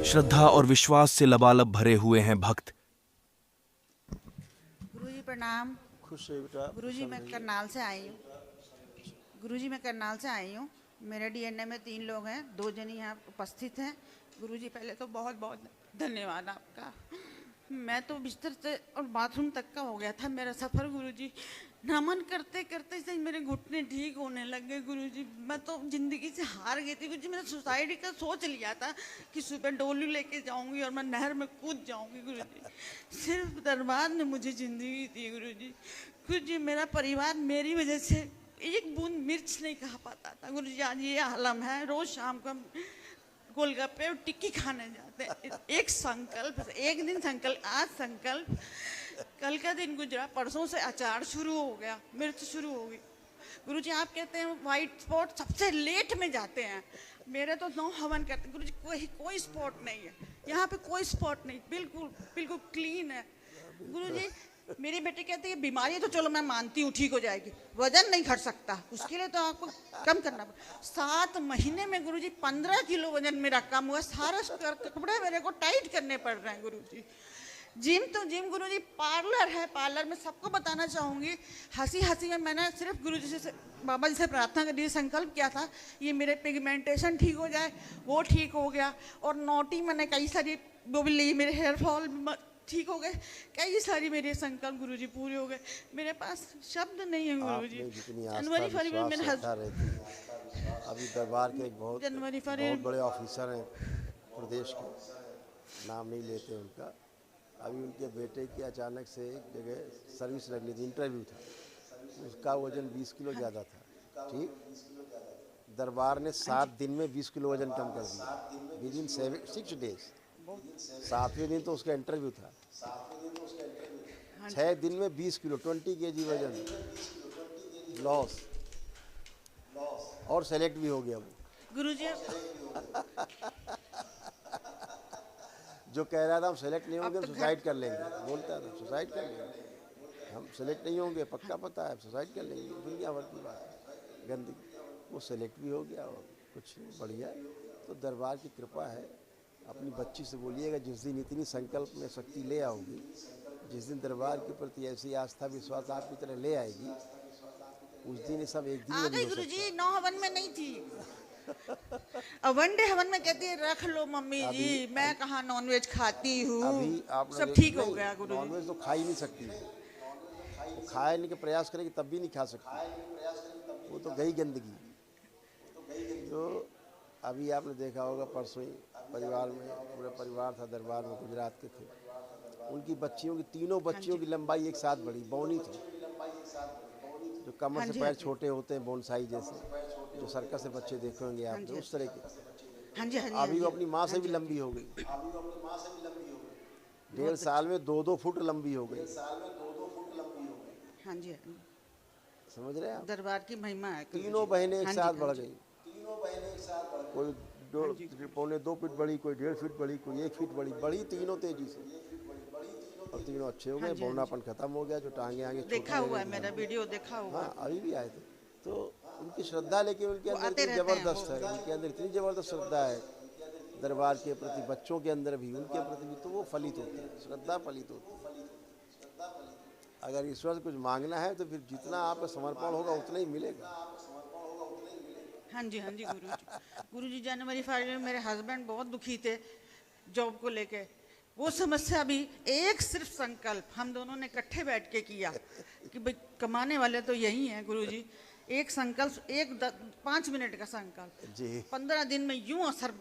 श्रद्धा और विश्वास से लबालब भरे हुए हैं भक्त। गुरुजी प्रणाम। खुश है बेटा। गुरुजी मैं करनाल से आई हूँ। गुरुजी मैं करनाल से आई हूँ। मेरे डीएनए में 3 लोग हैं, 2 जन यहाँ उपस्थित हैं। गुरुजी पहले तो बहुत बहुत धन्यवाद आपका। मैं तो बिस्तर से और बाथरूम तक का हो गया था मेरा सफ़र। गुरुजी नमन करते करते से मेरे घुटने ठीक होने लग गए। गुरुजी मैं तो ज़िंदगी से हार गई थी। गुरुजी मैंने सुसाइड का सोच लिया था कि सुबह डोलू लेके जाऊंगी और मैं नहर में कूद जाऊंगी। गुरुजी सिर्फ दरबार ने मुझे ज़िंदगी दी। गुरुजी मेरा परिवार मेरी वजह से एक बूंद मिर्च नहीं खा पाता था। गुरुजी आज ये आलम है, रोज़ शाम को गोलगप्पे और टिक्की खाने जाते हैं। एक संकल्प, एक दिन संकल्प, आज संकल्प, कल का दिन गुजरा, परसों से अचार शुरू हो गया, मिर्च शुरू हो गई। गुरुजी आप कहते हैं वाइट स्पॉट सबसे लेट में जाते हैं, मेरे तो 9 हवन करते। गुरुजी कोई स्पॉट नहीं है यहाँ पे, कोई स्पॉट नहीं, बिल्कुल बिल्कुल क्लीन है। गुरुजी मेरी बेटी कहती है बीमारी तो चलो मैं मानती हूँ ठीक हो जाएगी, वजन नहीं घट सकता, उसके लिए तो आपको कम करना पड़ेगा। 7 महीने में गुरुजी 15 किलो वजन मेरा कम हुआ। सारे कपड़े मेरे को टाइट करने पड़ रहे हैं गुरुजी। जिम तो जिम गुरुजी, पार्लर है, पार्लर में सबको बताना चाहूँगी। हंसी हंसी में मैंने सिर्फ गुरुजी से, बाबा जी से प्रार्थना करी, संकल्प किया था ये मेरे पिगमेंटेशन ठीक हो जाए, वो ठीक हो गया। और नोटी मैंने कई सारी वो भी ली, मेरे हेयर फॉल ठीक हो गए, कई सारी मेरे संकल्प गुरुजी पूरे हो गए। मेरे पास शब्द नहीं है गुरुजी। जनवरी फरवरी में मैंने अभी दरबार के एक बहुत बड़े ऑफिसर हैं प्रदेश के, नाम नहीं लेते उनका। अभी उनके बेटे की अचानक से एक जगह सर्विस लगनी थी, इंटरव्यू था, उसका वजन 20 किलो ज़्यादा था। ठीक, दरबार ने 7 दिन में 20 किलो वजन कम कर दिया, विद इन 6 डेज। 7वें दिन तो उसका इंटरव्यू था, 6 दिन में 20 किलो 20 kg वजन लॉस, और सेलेक्ट भी हो गया वो। गुरुजी जो कह रहा था हम सेलेक्ट नहीं होंगे, सुसाइड कर लेंगे, बोलता था सुसाइड कर लेंगे, हम सेलेक्ट नहीं होंगे, पक्का पता है सुसाइड कर लेंगे, दुनिया भर की बात है, गंदगी। वो सेलेक्ट भी हो गया और कुछ बढ़िया। तो दरबार की कृपा है। अपनी बच्ची से बोलिएगा जिस दिन इतनी संकल्प में शक्ति ले आओगी, जिस दिन दरबार के प्रति ऐसी आस्था विश्वास आपकी तरह ले आएगी, उस दिन ये सब एक दिन में नहीं हो सकता। गुरुजी 9 हवन में नहीं थी, वन डे हवन में कहती है रख लो मम्मी जी, मैं कहाँ नॉनवेज खाती हूँ, सब ठीक हो गया। गुरुजी नॉनवेज तो खा ही नहीं सकती, वो खाए नहीं के प्रयास करेगी तब भी नहीं खा सकती, वो तो गई गंदगी। तो अभी आपने देखा होगा परसों ही परिवार में, पूरा परिवार था दरबार में, गुजरात के थे, उनकी बच्चियों की, तीनों बच्चियों की लंबाई एक साथ बढ़ी, बौनी थी, जो कमर से पैर छोटे होते हैं बोनसाई जैसे, जो सर्कस से बच्चे देखे होंगे आपने, उस तरह के। अभी वो अपनी माँ से भी लंबी हो गई, 1.5 साल में 2-2 फुट लंबी हो गई। हाँ जी, समझ रहे हैं आप? दरबार की महिमा है। तीनों बहनें एक साथ बढ़ गई, कोई 2.25 फीट बढ़ी, कोई 1.5 फीट बढ़ी, कोई 1 फीट बढ़ी, तीनों तेजी से, और तीनों अच्छे हो गए। बौनापन खत्म हो गया, जो टांगे आगे देखा हुआ है, मेरा वीडियो देखा हुआ। हाँ, अभी भी आए थे। तो उनकी श्रद्धा, लेकिन उनके अंदर इतनी जबरदस्त है, उनके अंदर इतनी जबरदस्त श्रद्धा है दरबार के प्रति, बच्चों के अंदर भी, उनके प्रति भी, तो वो फलित होती है, श्रद्धा फलित होती है। अगर ईश्वर से कुछ मांगना है तो फिर जितना आपका समर्पण होगा उतना ही मिलेगा। हाँ जी गुरुजी जनवरी फरवरी में मेरे हस्बैंड बहुत दुखी थे जॉब को लेके। वो समस्या भी एक सिर्फ संकल्प हम दोनों ने इकट्ठे बैठ के किया कि भाई कमाने वाले तो यही हैं गुरुजी। एक संकल्प, 5 मिनट का संकल्प जी, 15 दिन में यूं असर,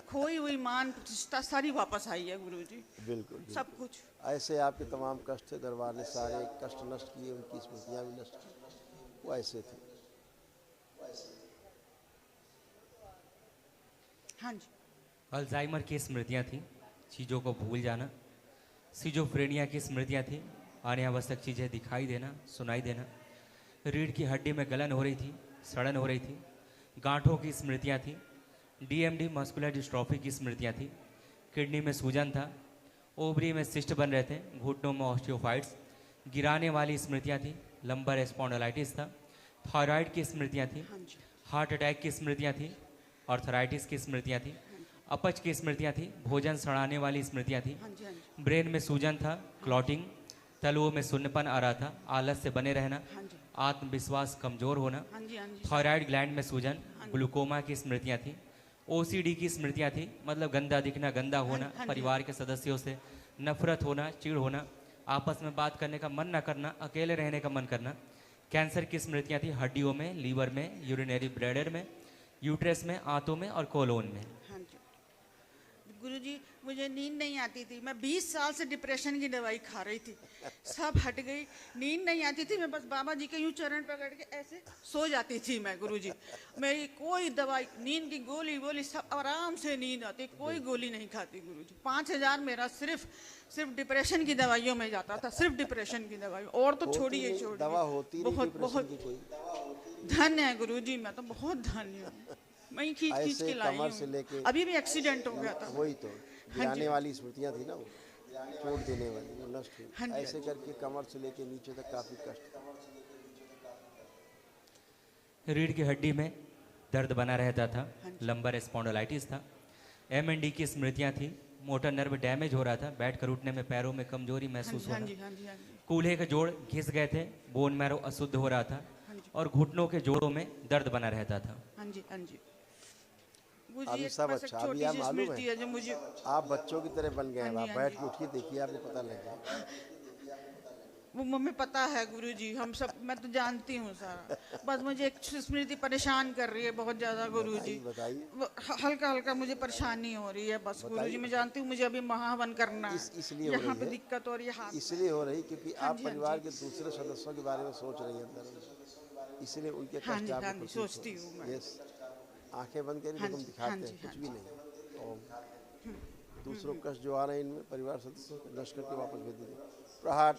खोई हुई मान प्रतिष्ठा सारी वापस आई है गुरुजी। बिल्कुल, सब कुछ ऐसे आपके तमाम कष्ट थे, दरबार ने सारे कष्ट नष्ट किए, उनकी स्मृतियाँ भी नष्ट की, वो ऐसे थे। हाँ जी, अल्जाइमर की स्मृतियाँ थी, चीज़ों को भूल जाना, सिजोफ्रेनिया की स्मृतियाँ थी, अनावश्यक चीज़ें दिखाई देना, सुनाई देना, रीढ़ की हड्डी में गलन हो रही थी, सड़न हो रही थी, गांठों की स्मृतियाँ थी, डीएमडी मस्कुलर डिस्ट्रॉफी की स्मृतियाँ थी, किडनी में सूजन था, ओवरी में सिस्ट बन रहे थे, घुटनों में ऑस्टियोफाइट्स, गिराने वाली स्मृतियाँ थी, लंबर स्पॉन्डिलाइटिस था, थायराइड की स्मृतियाँ थी, हार्ट अटैक की स्मृतियाँ थी, आर्थराइटिस की स्मृतियाँ थी, अपच की स्मृतियाँ थी, भोजन सड़ाने वाली स्मृतियाँ थी, हाँ जी हाँ जी ब्रेन में सूजन था, क्लॉटिंग, तलुओं में सुन्नपन आ रहा था, आलस से बने रहना, हाँ जी आत्मविश्वास कमजोर होना, हाँ जी हाँ जी थायराइड ग्लैंड में सूजन, ग्लूकोमा की स्मृतियाँ थी, ओसीडी की स्मृतियाँ थी, मतलब गंदा दिखना, गंदा होना, हाँ जी। परिवार के सदस्यों से नफरत होना, चिढ़ होना, आपस में बात करने का मन न करना, अकेले रहने का मन करना, कैंसर की स्मृतियाँ थी हड्डियों में, लीवर में, यूरिनरी ब्लैडर में, यूट्रस में, आंतों में और कोलोन में। हाँ जी गुरुजी, मुझे नींद नहीं आती थी। मैं 20 साल से डिप्रेशन की दवाई खा रही थी, सब हट गई, नींद नहीं आती थी। मैं बस बाबा जी के यूं चरण पकड़ के ऐसे सो जाती थी मैं गुरुजी। मेरी कोई दवाई, नींद की गोली वोली सब आराम से नींद आती, कोई गोली नहीं खाती गुरुजी। 5,000 मेरा सिर्फ डिप्रेशन की दवाइयों में जाता था, सिर्फ डिप्रेशन की दवाई, और तो छोड़िए दवा होती नहीं बहुत डिप्रेशन बहुत की कोई। धन्य है गुरुजी, मैं तो बहुत धन्य हूँ। मैं ही खींच खींच ऐसे के लाई कमर से हूँ। लेके अभी भी एक्सीडेंट हो गया था। वही तो हाँ जी। गिराने वाली स्मृतियाँ थी ना, वो चोट देने वाली, वो नष्ट हाँ हुई। जी, ऐसे करके कमर से लेके नीचे तक काफी कष्ट। रीढ़ की हड्डी में दर्द बना रहता था, लंबर स्पॉन्डिलाइटिस था, एमएनडी की स्मृतियाँ थी, मोटर नर्व डैमेज हो रहा था, बैठकर उठने में पैरों में कमजोरी महसूस हो हाँ रहा, जी हाँ जी हाँ जी कूल्हे के जोड़ घिस गए थे, बोन मैरो अशुद्ध हो रहा था और घुटनों के जोड़ों में दर्द बना रहता था। हाँ जी हाँ जी। मुझे अभी एक सब बस एक अच्छा, अभी छोटी आप सी मालूम स्मृति है जो मुझे। आप बच्चों की तरह बन गए हैं। हाँ जी, आप हाँ बैठ जी। के उठिए, देखिए, आपको पता लग जाएगा। वो मम्मी पता है गुरुजी, हम सब, मैं तो जानती हूँ सारा। बस मुझे एक स्मृति परेशान कर रही है बहुत ज्यादा गुरुजी। बताइए। हल्का हल्का मुझे परेशानी हो रही है बस गुरुजी। मैं जानती हूँ मुझे अभी महावन करना है, इसलिए हो यहाँ रही पे है। दिक्कत हो रही है हाथ में। इसलिए हो रही क्योंकि हाँ आप जी, हाँ परिवार जी। के दूसरे सदस्यों के बारे में सोच रही हैं अंदर, इसलिए उनके हाँ कष्ट जी हाँ आपको जी, प्रतीत सोचती हो। हूँ मैं। यस, आंखें बंद करिए, हाँ देखो हम जी, दिखाते हाँ हैं, जी, कुछ हाँ भी जी। नहीं। ओम। दूसरों को कष्ट जो आ रहे हैं इनमें परिवार सदस्यों को नष्ट करके वापस भेज दीजिए। प्रहार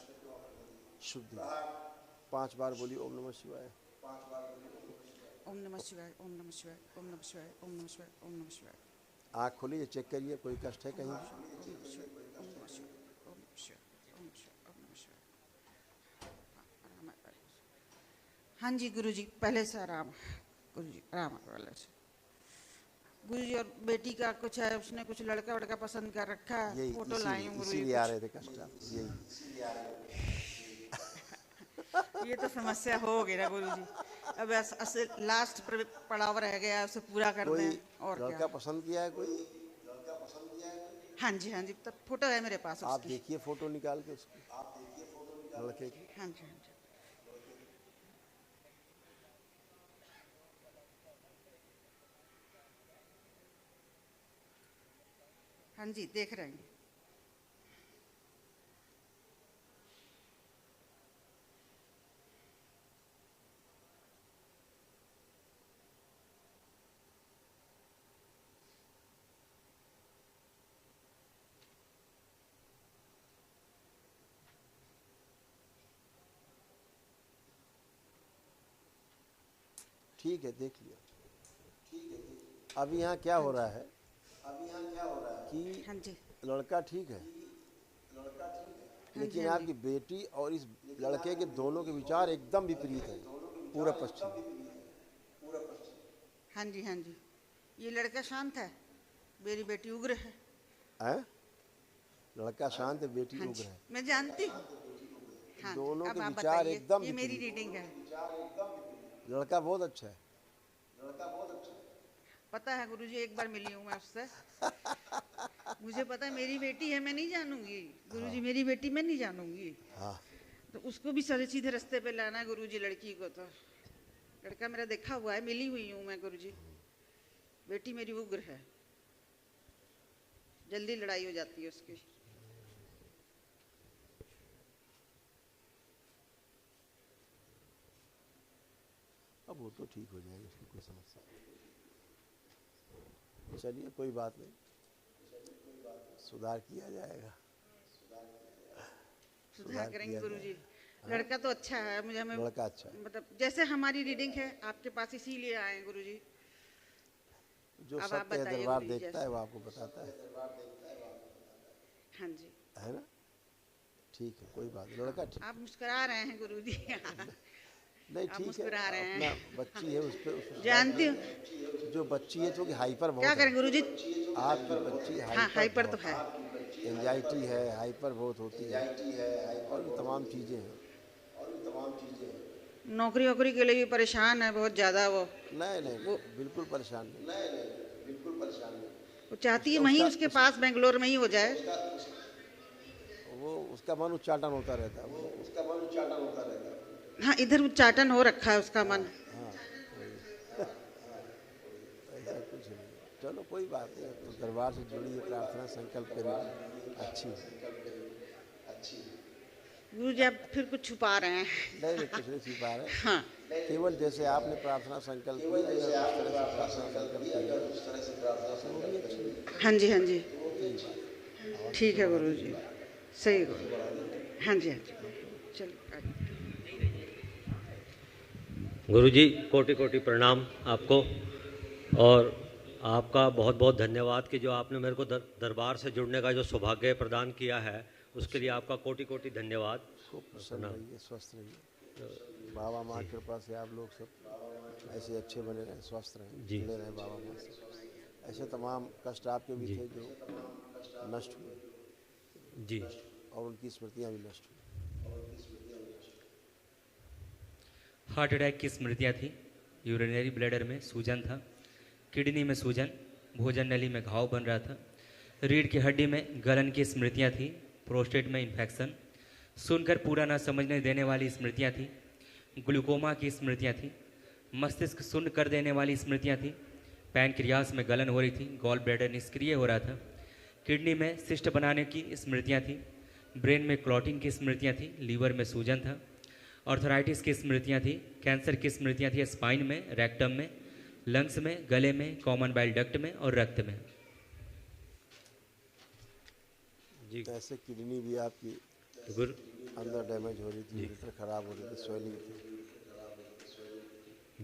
शुद्धि 5 बार बोलिए ओम नमः शिवाय। ओम नमः शिवाय, ओम नमः शिवाय, ओम नमः शिवाय, ओम नमः शिवाय, ओम नमः शिवाय, आँख खोलिए, चेक करिए कोई कष्ट है कहीं। ओम नमः शिवाय, ओम नमः शिवाय, ओम नमः शिवाय, ओम नमः शिवाय, ओम नमः शिवाय। हाँ, आराम है। हाँ जी गुरुजी, पहले से आराम है गुरुजी, आराम है पहले से गुरुजी। और बेटी का कुछ है, उसने कुछ लड़का वड़का पसंद कर रखा है, यही फोटो लाई हूँ गुरुजी। इसीलिए आ रहे थे कष्ट आप, यही। ये तो समस्या हो गई ना गुरुजी। अब लास्ट पड़ाव रह गया, उसे पूरा कर कोई दें और लड़का क्या। पसंद किया है कोई? हाँ जी हाँ जी, तब फोटो है मेरे पास आप उसकी। देखिए फोटो निकाल के उसकी, लड़के की। हाँ जी हाँ जी। हाँ जी, देख रहे हैं। ठीक है, देख लिया। अभी यहाँ क्या हो रहा है कि हाँ जी लड़का ठीक है, लेकिन हाँ आपकी बेटी और इस लड़के के दोनों के विचार एकदम विपरीत हैं, पूरा पश्चिम। हाँ जी हाँ जी। ये लड़का शांत है, मेरी बेटी उग्र है। हैं? लड़का शांत है, बेटी हाँ उग्र जी, है। मैं जानती हूँ। हाँ, दोनों अब के आप विचार बताइए, एकदम ये मेरी विपरीत। रीडिंग है। लड़का बहुत अच्छा है। पता है गुरुजी, एक बार मिली हूँ मैं उससे। मुझे पता है मेरी बेटी है, मैं नहीं जानूंगी गुरुजी। मेरी बेटी मैं नहीं जानूंगी। हाँ, तो उसको भी सरे सीधे रास्ते पे लाना है गुरुजी, लड़की को। तो लड़का मेरा देखा हुआ है, मिली हुई हूँ मैं गुरुजी। बेटी मेरी उग्र है, जल्दी लड़ाई हो जाती है उसकी। अब वो तो ठीक हो जाएगा, उसकी कोई समस्या नहीं। चलिए, कोई बात नहीं, सुधार किया जाएगा। सुधार करेंगे किया गुरुजी। जाएगा। लड़का तो अच्छा है, मुझे हमें लड़का अच्छा है। मतलब जैसे हमारी रीडिंग है आपके पास, इसीलिए आए हैं गुरुजी। जो अब आप सत्य है बताइए दरबार गुरुजी देखता है, जैसे। वो आपको बताता है हाँ जी, ना? ठीक है, कोई बात नहीं, लड़का ठीक। आप मुस्कुरा रहे हैं गुरुजी। नहीं आप ठीक मुस्कुरा है, रहे हैं। अपना बच्ची है उस पे जानती हूँ जो बच्ची है चूँकि हाइपर क्या बहुत करें है, गुरुजी। आपकी बच्ची हाँ हाइपर तो है। एंजाइटी है, हाइपर बहुत होती है और भी तमाम चीज़ें हैं। नौकरी वोकरी के लिए भी परेशान है बहुत ज़्यादा वो। नहीं नहीं वो बिल्कुल परेशान नहीं। वो चाहती है उसका वहीं उसका उसके पास बेंगलोर में ही हो जाए। वो उसका मन उच्चाटन होता रहता है वो। हाँ इधर उच्चाटन हो रखा है उसका मन। हाँ ऐसा कुछ नहीं है। चलो कोई बात नहीं, तो दरबार से जुड़ी प्रार्थना संकल्प करेगी अच्छी है। गुरुजी आप फिर कुछ छुपा रहे हैं। नहीं नहीं कुछ नहीं छिपा रहे, हाँ केवल जैसे आपने प्रार्थना संकल्प किया अगर उस तरह से प्रार्थना संकल्प करेगा तो वो भी अच्छी है। हाँ जी हाँ जी यही बात है। ठीक है गुरुजी सही गुरु। हाँ जी हाँ जी चलिए आगे। गुरुजी कोटि कोटि प्रणाम आपको, और आपका बहुत बहुत धन्यवाद कि जो आपने मेरे को दरबार से जुड़ने का जो सौभाग्य प्रदान किया है, उसके लिए आपका कोटि कोटि धन्यवाद। खूब प्रसन्न रहिए, स्वस्थ रहिए। बाबा माँ की कृपा से आप लोग सब ऐसे अच्छे बने रहें, स्वस्थ रहें, जी। जुड़े रहें बाबा माँ से। ऐसे तमाम कष्ट आपके भी थे जो नष्ट हुए जी और उनकी स्मृतियाँ भी नष्ट हुई। हार्ट अटैक की स्मृतियाँ थी, यूरिनरी ब्लैडर में सूजन था, किडनी में सूजन, भोजन नली में घाव बन रहा था, रीढ़ की हड्डी में गलन की स्मृतियाँ थी, प्रोस्टेट में इन्फेक्शन, सुनकर पूरा ना समझने देने वाली स्मृतियाँ थी, ग्लूकोमा की स्मृतियाँ थी, मस्तिष्क सुन्न कर देने वाली स्मृतियाँ थी, पैनक्रियास में गलन हो रही थी, गॉल ब्लैडर निष्क्रिय हो रहा था, किडनी में सिस्ट बनाने की स्मृतियाँ थी, ब्रेन में क्लॉटिंग की स्मृतियाँ थी, लीवर में सूजन था, ऑर्थराइटिस की स्मृतियाँ थी, कैंसर की स्मृतियाँ थी स्पाइन में, रेक्टम में, लंग्स में, गले में, कॉमन बाइल डक्ट में और रक्त में। जी ऐसे किडनी भी आपकी गुरु अंदर डैमेज हो रही थी, यूरिटर खराब हो रही थी, स्वेलिंग थी।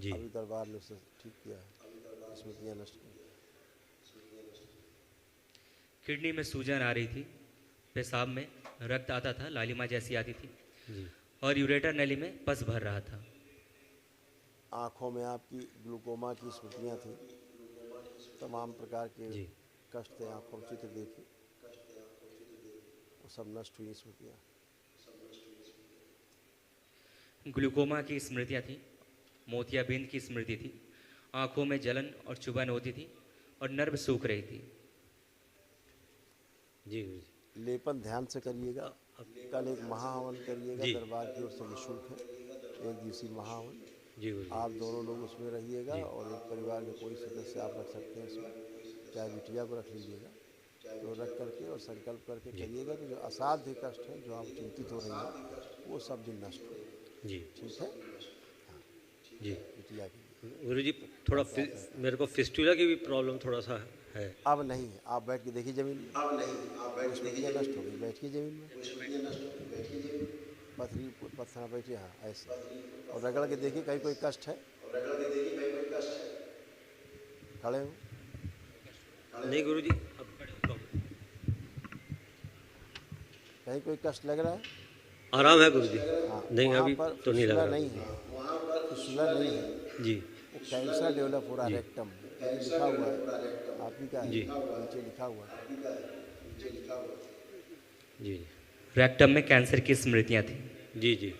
जी अभी दरबार ने उसे ठीक किया है, स्मृतियाँ नष्ट की। किडनी में सूजन आ रही थी, पेशाब में रक्त आता था, लालिमा जैसी आती थी जी और यूरेटर नली में पस भर रहा था। आँखों में आपकी ग्लूकोमा की स्मृतियाँ थी, तमाम प्रकार के जी कष्ट थे, आँखों में चित्र देखे, वो सब नष्ट हुई स्मृतियाँ। ग्लूकोमा की स्मृतियाँ थी, मोतियाबिंद की स्मृति थी, आंखों में जलन और चुभन होती थी और नर्व सूख रही थी। जी गुरु जी लेपन ध्यान से करिएगा। कल एक महाहवन करिएगा, जी। दरबार की ओर से निःशुल्क है, एक दिवसीय महाहवन। जी गुरु जी आप दोनों लोग उसमें रहिएगा और एक परिवार के कोई सदस्य आप रख सकते हैं उसमें, चाहे बिटिया को रख लीजिएगा, तो रख करके और संकल्प करके करिएगा कि जो असाध्य कष्ट है, जो आप चिंतित हो रही हैं, वो सब दिन नष्ट हो। जी ठीक है, जी बिटिया के लिए। गुरु जी थोड़ा मेरे को फिस्टुला की भी प्रॉब्लम थोड़ा सा है। अब नहीं है, आप बैठ के देखिए जमीन में। अब नहीं, आप बैठ के देखिए, नष्ट हो गई, बैठिए जमीन में, पथरी पत्थर बैठिए, हाँ ऐसे, और रगड़ के देखिए कहीं कोई कष्ट है, खड़े हो। नहीं गुरु जी अब खड़े हो कम। कहीं कोई कष्ट लग रहा है? आराम है गुरु जी। हाँ, नहीं वहाँ अभी पर तो नहीं लग फिस्टुला रहा। नहीं है, फिस्टुला नहीं है, जी वो कैंसर डेवलप हो रहा है रेक्टम, ये लिखा हुआ है, आप ही का है, जी। नीचे लिखा हुआ है। जी रेक्टम में कैंसर की स्मृतियाँ थी। जी जी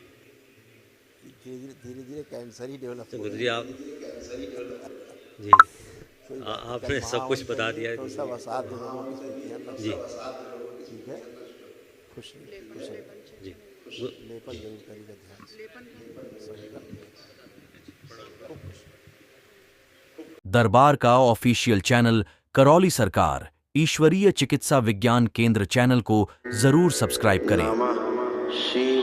धीरे धीरे कैंसर ही डेवलप तो हो गुरु रहा जी है। आप जी कोई बात नहीं, आपने कल सब कुछ महाहवन बता करिए, दिया है तो गुरु सब असाध्य लोगों की स्मृतियाँ नष्ट जी हो। ठीक है, खुश रहिए, खुश रहिए। जी लेपन जरूर करिएगा ध्यान से, संकल्प। खूब खुश। दरबार का ऑफिशियल चैनल करौली सरकार ईश्वरीय चिकित्सा विज्ञान केंद्र चैनल को जरूर सब्सक्राइब करें। नमः शिवाय।